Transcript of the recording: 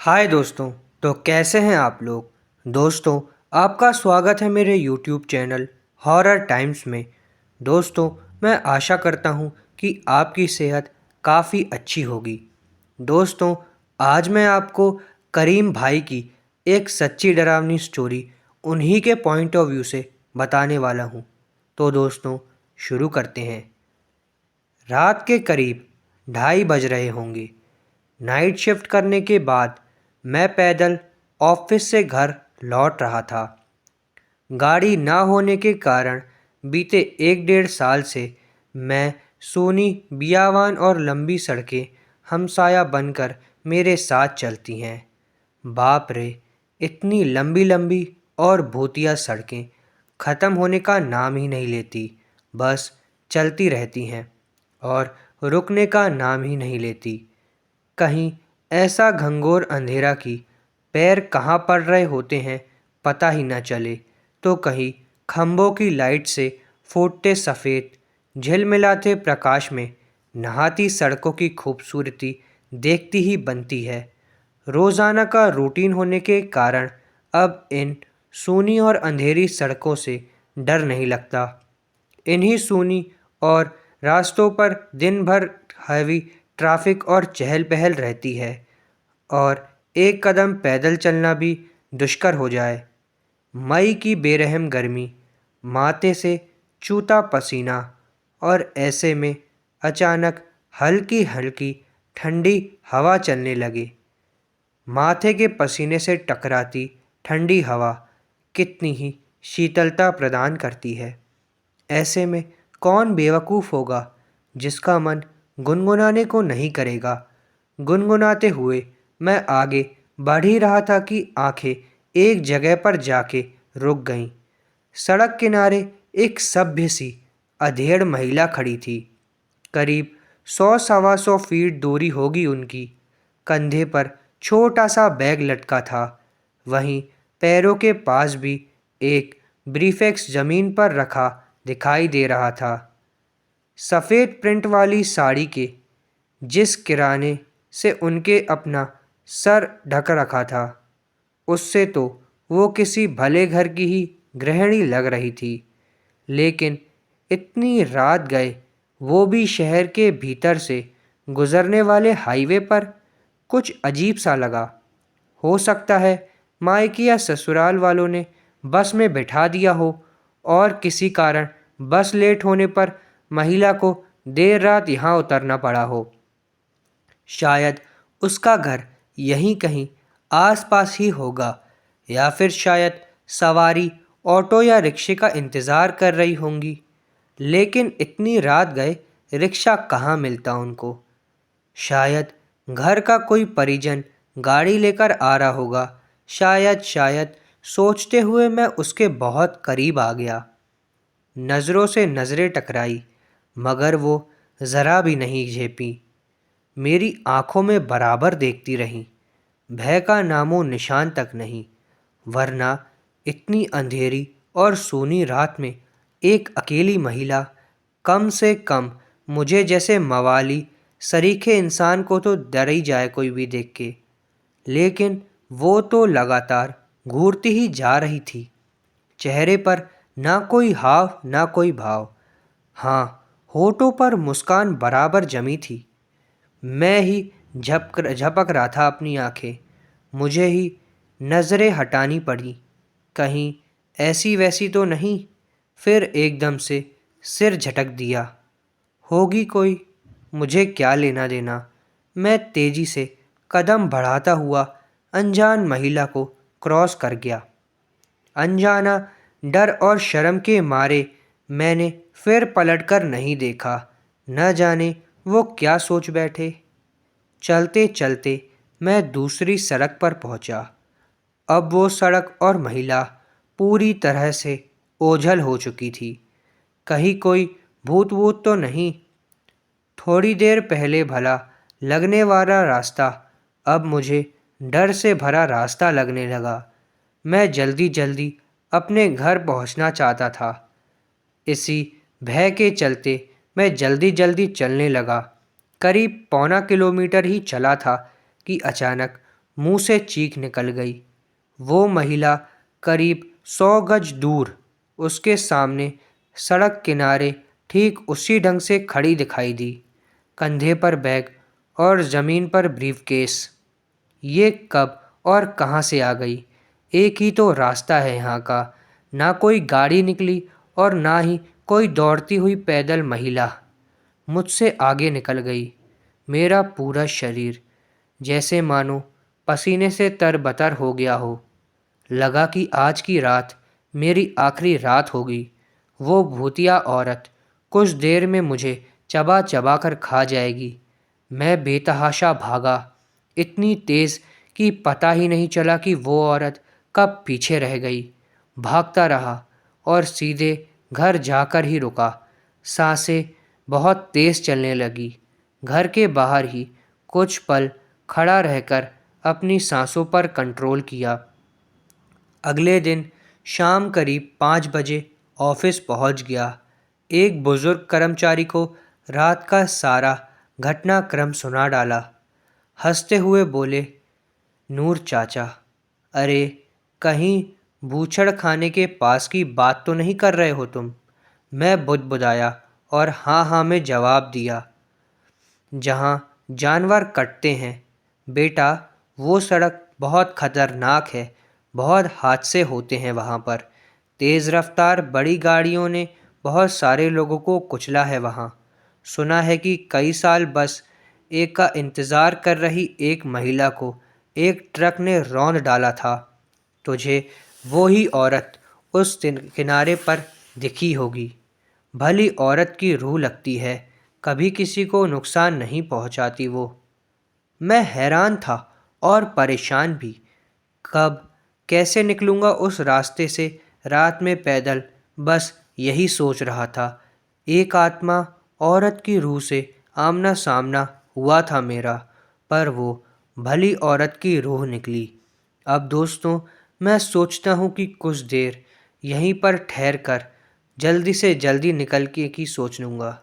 हाय दोस्तों। तो कैसे हैं आप लोग। दोस्तों, आपका स्वागत है मेरे यूट्यूब चैनल हॉरर टाइम्स में। दोस्तों, मैं आशा करता हूँ कि आपकी सेहत काफ़ी अच्छी होगी। दोस्तों, आज मैं आपको करीम भाई की एक सच्ची डरावनी स्टोरी उन्हीं के पॉइंट ऑफ व्यू से बताने वाला हूँ। तो दोस्तों, शुरू करते हैं। रात के करीब 2:30 बज रहे होंगे। नाइट शिफ्ट करने के बाद मैं पैदल ऑफिस से घर लौट रहा था। गाड़ी ना होने के कारण बीते 1 डेढ़ साल से मैं सूनी बियावान और लंबी सड़कें हमसाया बनकर मेरे साथ चलती हैं। बाप रे, इतनी लंबी लंबी और भूतिया सड़कें ख़त्म होने का नाम ही नहीं लेती, बस चलती रहती हैं और रुकने का नाम ही नहीं लेती। कहीं ऐसा घंघोर अंधेरा कि पैर कहाँ पड़ रहे होते हैं पता ही न चले, तो कहीं खंभों की लाइट से फूटते सफ़ेद झिलमिलाते प्रकाश में नहाती सड़कों की खूबसूरती देखती ही बनती है। रोज़ाना का रूटीन होने के कारण अब इन सूनी और अंधेरी सड़कों से डर नहीं लगता। इन्हीं सूनी और रास्तों पर दिन भर हैवी ट्रैफिक और चहल पहल रहती है और एक कदम पैदल चलना भी दुष्कर हो जाए। मई की बेरहम गर्मी, माथे से चूता पसीना, और ऐसे में अचानक हल्की हल्की ठंडी हवा चलने लगे। माथे के पसीने से टकराती ठंडी हवा कितनी ही शीतलता प्रदान करती है। ऐसे में कौन बेवकूफ़ होगा जिसका मन गुनगुनाने को नहीं करेगा। गुनगुनाते हुए मैं आगे बढ़ ही रहा था कि आंखें एक जगह पर जाके रुक गईं। सड़क किनारे एक सभ्य सी अधेड़ महिला खड़ी थी। करीब 100 सवा 100 फीट दूरी होगी उनकी। कंधे पर छोटा सा बैग लटका था। वहीं पैरों के पास भी एक ब्रीफेक्स ज़मीन पर रखा दिखाई दे रहा था। सफ़ेद प्रिंट वाली साड़ी के जिस किराने से उनके अपना सर ढक रखा था, उससे तो वो किसी भले घर की ही गृहिणी लग रही थी। लेकिन इतनी रात गए, वो भी शहर के भीतर से गुजरने वाले हाईवे पर, कुछ अजीब सा लगा। हो सकता है मायके या ससुराल वालों ने बस में बिठा दिया हो और किसी कारण बस लेट होने पर महिला को देर रात यहाँ उतरना पड़ा हो। शायद उसका घर यहीं कहीं आसपास ही होगा, या फिर शायद सवारी ऑटो या रिक्शे का इंतज़ार कर रही होंगी। लेकिन इतनी रात गए रिक्शा कहाँ मिलता उनको। शायद घर का कोई परिजन गाड़ी लेकर आ रहा होगा। शायद सोचते हुए मैं उसके बहुत करीब आ गया। नज़रों से नज़रें टकराई, मगर वो ज़रा भी नहीं झेपी। मेरी आंखों में बराबर देखती रहीं। भय का नामो निशान तक नहीं, वरना इतनी अंधेरी और सूनी रात में एक अकेली महिला, कम से कम मुझे जैसे मवाली सरीखे इंसान को तो डर ही जाए कोई भी देख के। लेकिन वो तो लगातार घूरती ही जा रही थी। चेहरे पर ना कोई हाव ना कोई भाव। हाँ, होठों पर मुस्कान बराबर जमी थी। मैं ही झपक रहा था अपनी आंखें। मुझे ही नज़रें हटानी पड़ी, कहीं ऐसी वैसी तो नहीं। फिर एकदम से सिर झटक दिया। होगी कोई, मुझे क्या लेना देना। मैं तेजी से कदम बढ़ाता हुआ अनजान महिला को क्रॉस कर गया। अनजाना डर और शर्म के मारे मैंने फिर पलटकर नहीं देखा। न जाने वो क्या सोच बैठे। चलते चलते मैं दूसरी सड़क पर पहुंचा। अब वो सड़क और महिला पूरी तरह से ओझल हो चुकी थी। कहीं कोई भूत वूत तो नहीं। थोड़ी देर पहले भला लगने वाला रास्ता अब मुझे डर से भरा रास्ता लगने लगा। मैं जल्दी जल्दी अपने घर पहुंचना चाहता था। इसी भय के चलते मैं जल्दी जल्दी चलने लगा। करीब 1.25 किलोमीटर ही चला था कि अचानक मुंह से चीख निकल गई। वो महिला करीब 100 गज दूर उसके सामने सड़क किनारे ठीक उसी ढंग से खड़ी दिखाई दी, कंधे पर बैग और ज़मीन पर ब्रीफकेस। ये कब और कहाँ से आ गई? एक ही तो रास्ता है यहाँ का। ना कोई गाड़ी निकली और ना ही कोई दौड़ती हुई पैदल महिला मुझसे आगे निकल गई। मेरा पूरा शरीर जैसे मानो पसीने से तरबतर हो गया हो। लगा कि आज की रात मेरी आखिरी रात होगी। वो भूतिया औरत कुछ देर में मुझे चबा चबा कर खा जाएगी। मैं बेतहाशा भागा, इतनी तेज़ कि पता ही नहीं चला कि वो औरत कब पीछे रह गई। भागता रहा और सीधे घर जाकर ही रुका। सांसें बहुत तेज़ चलने लगी। घर के बाहर ही कुछ पल खड़ा रहकर अपनी सांसों पर कंट्रोल किया। अगले दिन शाम करीब 5 बजे ऑफिस पहुंच गया। एक बुजुर्ग कर्मचारी को रात का सारा घटनाक्रम सुना डाला। हंसते हुए बोले, नूर चाचा, अरे कहीं बूचड़ खाने के पास की बात तो नहीं कर रहे हो तुम? मैं बुदबुदाया और हाँ हाँ में जवाब दिया। जहाँ जानवर कटते हैं बेटा, वो सड़क बहुत खतरनाक है। बहुत हादसे होते हैं वहाँ पर। तेज़ रफ्तार बड़ी गाड़ियों ने बहुत सारे लोगों को कुचला है वहाँ। सुना है कि कई साल बस एक का इंतज़ार कर रही एक महिला को एक ट्रक ने रौंद डाला था। तुझे वो ही औरत उस किनारे पर दिखी होगी। भली औरत की रूह लगती है, कभी किसी को नुकसान नहीं पहुंचाती वो। मैं हैरान था और परेशान भी। कब कैसे निकलूँगा उस रास्ते से रात में पैदल, बस यही सोच रहा था। एक आत्मा औरत की रूह से आमना सामना हुआ था मेरा, पर वो भली औरत की रूह निकली। अब दोस्तों, मैं सोचता हूँ कि कुछ देर यहीं पर ठहर कर जल्दी से जल्दी निकल के की सोच लूँगा।